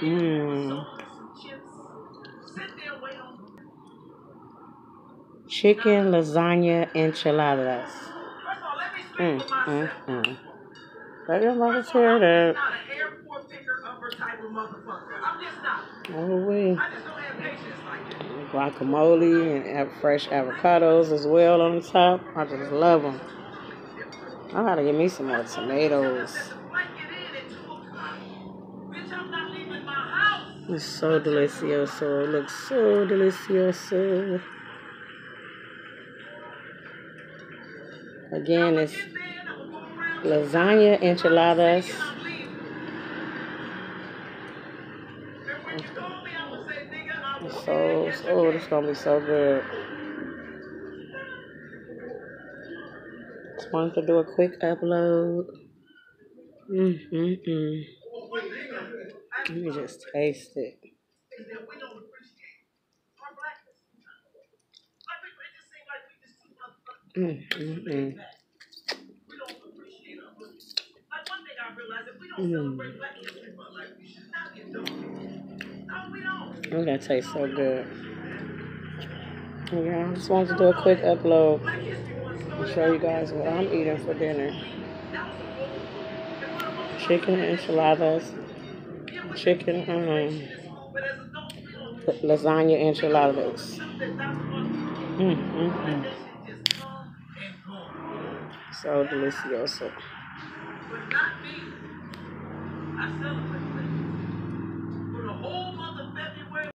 Mmm. Chicken lasagna enchiladas. Mm. Let your mother hear that. Oh, wait. Guacamole and fresh avocados as well on the top. I just love them. I gotta get me some more tomatoes. It's so delicioso. It looks so delicioso. Again, it's lasagna enchiladas. Oh, it's gonna be so good. Just wanted to do a quick upload. Mm. Let me just taste it. Mm. Oh, that tastes so good. Yeah, I just wanted to do a quick upload and show you guys what I'm eating for dinner. Chicken enchiladas, chicken lasagna enchiladas. Mm. So delicioso.